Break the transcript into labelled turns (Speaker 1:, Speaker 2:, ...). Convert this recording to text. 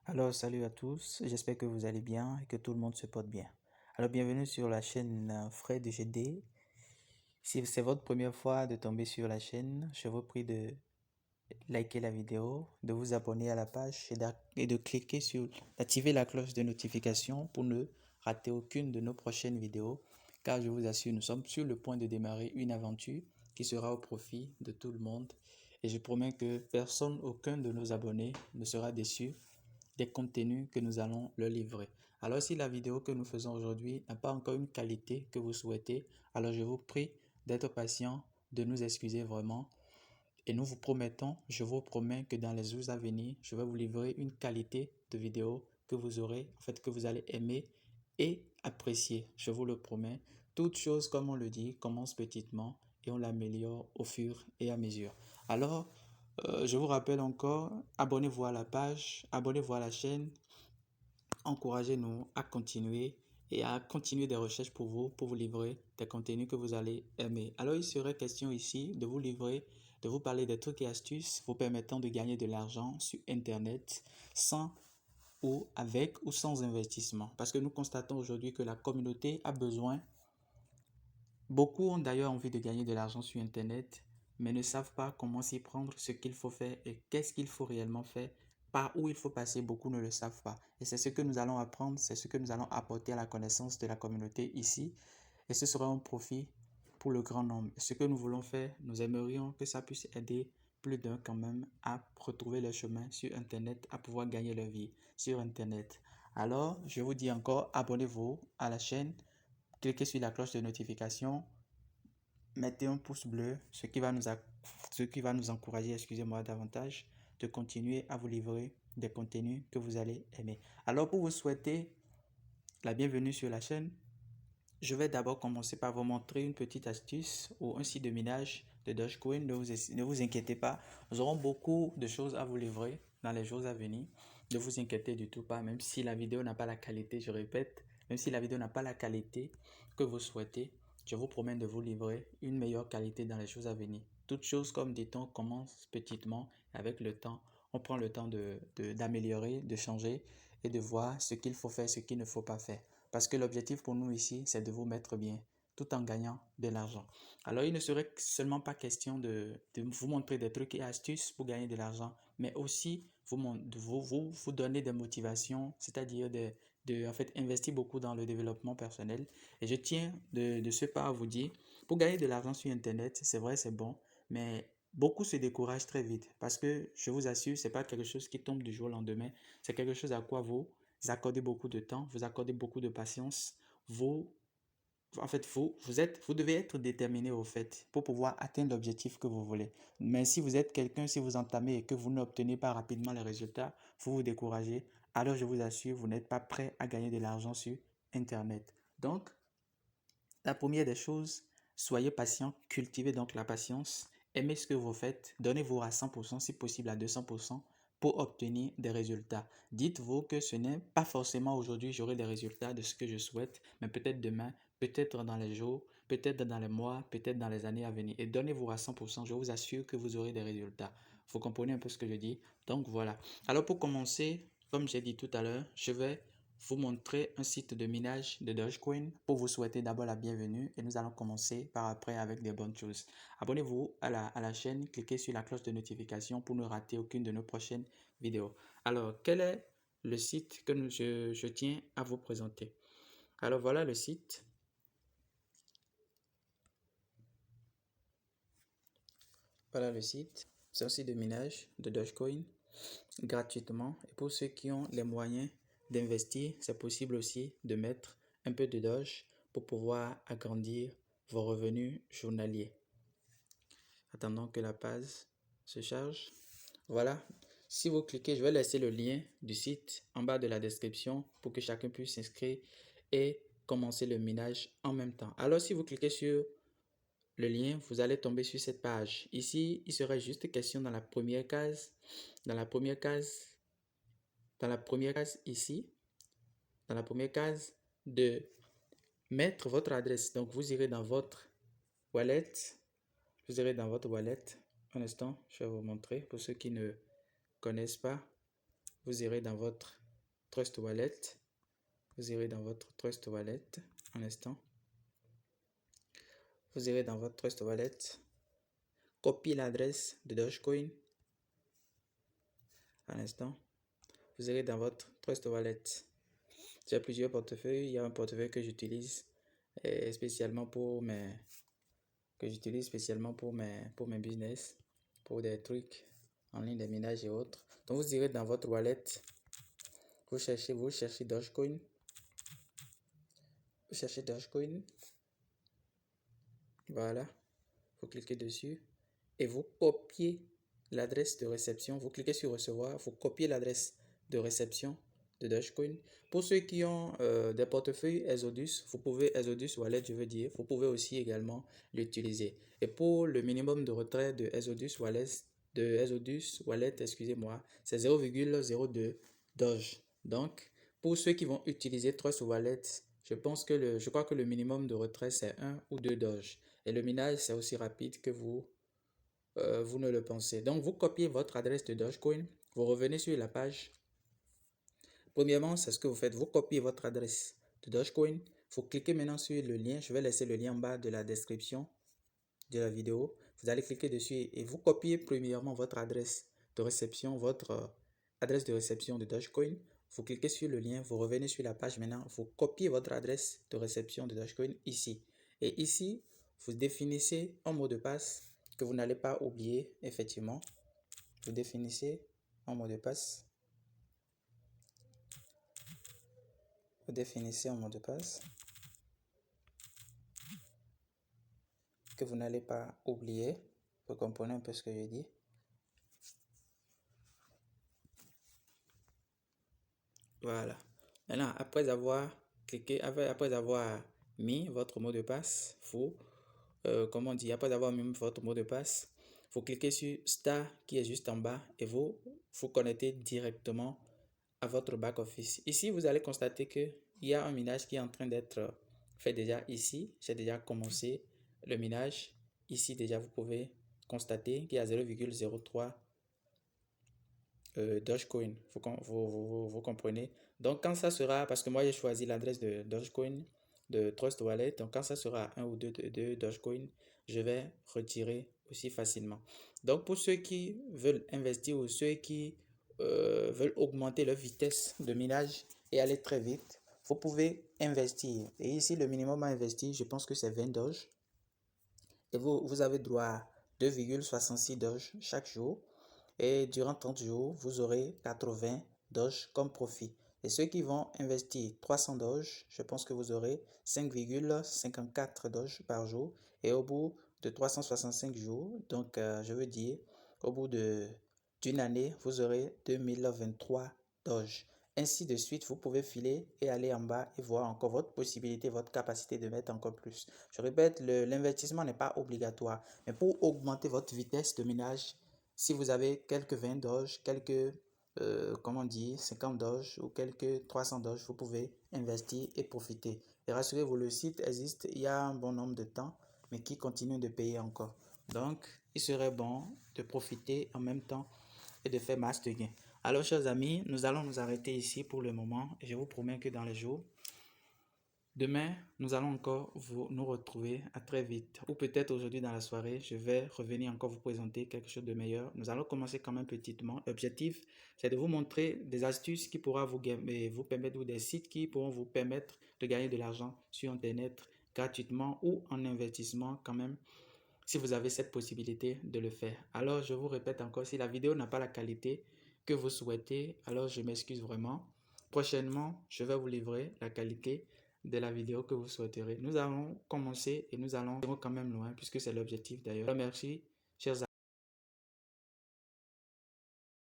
Speaker 1: Alors, salut à tous, j'espère que vous allez bien et que tout le monde se porte bien. Alors, bienvenue sur la chaîne Fred GD. Si c'est votre première fois de tomber sur la chaîne, je vous prie de liker la vidéo, de vous abonner à la page et de cliquer sur, d'activer la cloche de notification pour ne rater aucune de nos prochaines vidéos. Car je vous assure, nous sommes sur le point de démarrer une aventure qui sera au profit de tout le monde. Et je promets que personne, aucun de nos abonnés ne sera déçu des contenus que nous allons leur livrer. Alors si la vidéo que nous faisons aujourd'hui n'a pas encore une qualité que vous souhaitez, alors je vous prie d'être patient, de nous excuser vraiment. Et nous vous promettons, je vous promets que dans les jours à venir, je vais vous livrer une qualité de vidéo que vous aurez, que vous allez aimer et apprécier. Je vous le promets. Toute chose, comme on le dit, commence petitement et on l'améliore au fur et à mesure. Alors, je vous rappelle encore, abonnez-vous à la page, abonnez-vous à la chaîne, encouragez-nous à continuer et à continuer des recherches pour vous livrer des contenus que vous allez aimer. Alors, il serait question ici de vous livrer, de vous parler des trucs et astuces vous permettant de gagner de l'argent sur Internet sans ou avec ou sans investissement. Parce que nous constatons aujourd'hui que la communauté a besoin. Beaucoup ont d'ailleurs envie de gagner de l'argent sur Internet, mais ne savent pas comment s'y prendre, ce qu'il faut faire et qu'est-ce qu'il faut réellement faire, par où il faut passer. Beaucoup ne le savent pas. Et c'est ce que nous allons apprendre, c'est ce que nous allons apporter à la connaissance de la communauté ici. Et ce sera un profit pour le grand nombre. Ce que nous voulons faire, nous aimerions que ça puisse aider plus d'un quand même à retrouver leur chemin sur Internet, à pouvoir gagner leur vie sur Internet. Alors, je vous dis encore, abonnez-vous à la chaîne. Cliquez sur la cloche de notification, mettez un pouce bleu, ce qui va nous encourager, excusez-moi, davantage de continuer à vous livrer des contenus que vous allez aimer. Alors, pour vous souhaiter la bienvenue sur la chaîne, je vais d'abord commencer par vous montrer une petite astuce ou un site de minage de Dogecoin. Ne vous inquiétez pas, nous aurons beaucoup de choses à vous livrer dans les jours à venir. Ne vous inquiétez du tout pas, même si la vidéo n'a pas la qualité, je répète, même si la vidéo n'a pas la qualité que vous souhaitez, je vous promets de vous livrer une meilleure qualité dans les jours à venir. Toute chose, comme dit-on, commence petitement. Avec le temps, on prend le temps d'améliorer, de changer et de voir ce qu'il faut faire, ce qu'il ne faut pas faire. Parce que l'objectif pour nous ici, c'est de vous mettre bien, tout en gagnant de l'argent. Alors, il ne serait seulement pas question de vous montrer des trucs et astuces pour gagner de l'argent, mais aussi vous donner des motivations, c'est-à-dire en fait, investir beaucoup dans le développement personnel. Et je tiens de ce pas à vous dire, pour gagner de l'argent sur Internet, c'est vrai, c'est bon, mais beaucoup se découragent très vite parce que je vous assure, c'est pas quelque chose qui tombe du jour au lendemain, c'est quelque chose à quoi vous accordez beaucoup de temps, vous accordez beaucoup de patience, vous, en fait, vous devez être déterminé au fait pour pouvoir atteindre l'objectif que vous voulez. Mais si vous êtes quelqu'un, si vous entamez et que vous n'obtenez pas rapidement les résultats, vous vous découragez, alors je vous assure, vous n'êtes pas prêt à gagner de l'argent sur Internet. Donc, la première des choses, soyez patient, cultivez donc la patience, aimez ce que vous faites, donnez-vous à 100%, si possible à 200%, pour obtenir des résultats. Dites-vous que ce n'est pas forcément aujourd'hui j'aurai des résultats de ce que je souhaite, mais peut-être demain, peut-être dans les jours, peut-être dans les mois, peut-être dans les années à venir. Et donnez-vous à 100%, je vous assure que vous aurez des résultats. Vous comprenez un peu ce que je dis? Donc voilà. Alors pour commencer, comme j'ai dit tout à l'heure, je vais vous montrer un site de minage de Dogecoin pour vous souhaiter d'abord la bienvenue et nous allons commencer par après avec des bonnes choses. Abonnez-vous à la chaîne, cliquez sur la cloche de notification pour ne rater aucune de nos prochaines vidéos. Alors, quel est le site que je tiens à vous présenter? Alors, voilà le site. Voilà le site. C'est un site de minage de Dogecoin gratuitement. Et pour ceux qui ont les moyens d'investir, c'est possible aussi de mettre un peu de Doge pour pouvoir agrandir vos revenus journaliers. Attendons que la page se charge. Voilà. Si vous cliquez, je vais laisser le lien du site en bas de la description pour que chacun puisse s'inscrire et commencer le minage en même temps. Alors, si vous cliquez sur le lien, vous allez tomber sur cette page. Ici, il serait juste question dans la première case, dans la première case, dans la première case ici, dans la première case, de mettre votre adresse. Donc, vous irez dans votre wallet. Vous irez dans votre wallet. Un instant, je vais vous montrer pour ceux qui ne connaissent pas. vous irez dans votre Trust Wallet. Vous irez dans votre Trust Wallet. Un instant. Vous irez dans votre Trust Wallet. Copiez l'adresse de Dogecoin. Un instant. Vous irez dans votre Trust Wallet. J'ai plusieurs portefeuilles. Il y a un portefeuille que j'utilise spécialement pour mes pour mes business, pour des trucs en ligne, des minages et autres. Donc vous irez dans votre wallet, vous cherchez Dogecoin, voilà, vous cliquez dessus et vous copiez l'adresse de réception. Vous cliquez sur recevoir, vous copiez l'adresse de réception de Dogecoin. Pour ceux qui ont des portefeuilles Exodus, Exodus Wallet, je veux dire, vous pouvez aussi également l'utiliser. Et pour le minimum de retrait de Exodus Wallet, excusez-moi, c'est 0,02 Doge. Donc, pour ceux qui vont utiliser Trust Wallet, je crois que le minimum de retrait c'est 1 ou 2 Doge. Et le minage c'est aussi rapide que vous ne le pensez. Donc, vous copiez votre adresse de Dogecoin, vous revenez sur la page. Premièrement, c'est ce que vous faites. Vous copiez votre adresse de Dogecoin. Vous cliquez maintenant sur le lien. Je vais laisser le lien en bas de la description de la vidéo. Vous allez cliquer dessus et vous copiez premièrement votre adresse de réception, adresse de réception de Dogecoin. Vous cliquez sur le lien, vous revenez sur la page maintenant. Vous copiez votre adresse de réception de Dogecoin ici. Et ici, vous définissez un mot de passe que vous n'allez pas oublier, effectivement. Vous définissez un mot de passe. Vous définissez un mot de passe que vous n'allez pas oublier. Vous comprenez un peu ce que je dis. Voilà. Maintenant, après avoir cliqué, après avoir mis votre mot de passe, après avoir mis votre mot de passe, vous cliquez sur Star qui est juste en bas et vous connectez directement à votre back office. Ici, vous allez constater qu'il y a un minage qui est en train d'être fait déjà ici. J'ai déjà commencé le minage. Ici, déjà, vous pouvez constater qu'il y a 0,03 Dogecoin. Vous comprenez? Donc, quand ça sera, parce que moi, j'ai choisi l'adresse de Dogecoin, de Trust Wallet. Donc, quand ça sera 1 ou 2 Dogecoin, je vais retirer aussi facilement. Donc, pour ceux qui veulent investir ou ceux qui veulent augmenter leur vitesse de minage et aller très vite, vous pouvez investir. Et ici, le minimum à investir, je pense que c'est 20 Doge. Et vous avez droit à 2,66 Doge chaque jour. Et durant 30 jours, vous aurez 80 Doge comme profit. Et ceux qui vont investir 300 Doge, je pense que vous aurez 5,54 Doge par jour. Et au bout de 365 jours, donc je veux dire, au bout d'une année, vous aurez 2023 Doge. Ainsi de suite, vous pouvez filer et aller en bas et voir encore votre possibilité, votre capacité de mettre encore plus. Je répète, l'investissement n'est pas obligatoire, mais pour augmenter votre vitesse de minage, si vous avez quelques 20 Doge, quelques, 50 Doge ou quelques 300 Doge, vous pouvez investir et profiter. Et rassurez-vous, le site existe il y a un bon nombre de temps, mais qui continue de payer encore. Donc, il serait bon de profiter en même temps et de faire masse de gains. Alors, chers amis, nous allons nous arrêter ici pour le moment. Et je vous promets que dans les jours, demain, nous allons encore nous retrouver à très vite. Ou peut-être aujourd'hui dans la soirée, je vais revenir encore vous présenter quelque chose de meilleur. Nous allons commencer quand même petitement. L'objectif, c'est de vous montrer des astuces qui pourront vous permettre, ou des sites qui pourront vous permettre de gagner de l'argent sur Internet gratuitement ou en investissement quand même, si vous avez cette possibilité de le faire. Alors, je vous répète encore, si la vidéo n'a pas la qualité que vous souhaitez, alors je m'excuse vraiment. Prochainement, je vais vous livrer la qualité de la vidéo que vous souhaiterez. Nous allons commencer et nous allons quand même loin puisque c'est l'objectif d'ailleurs. Merci, chers amis.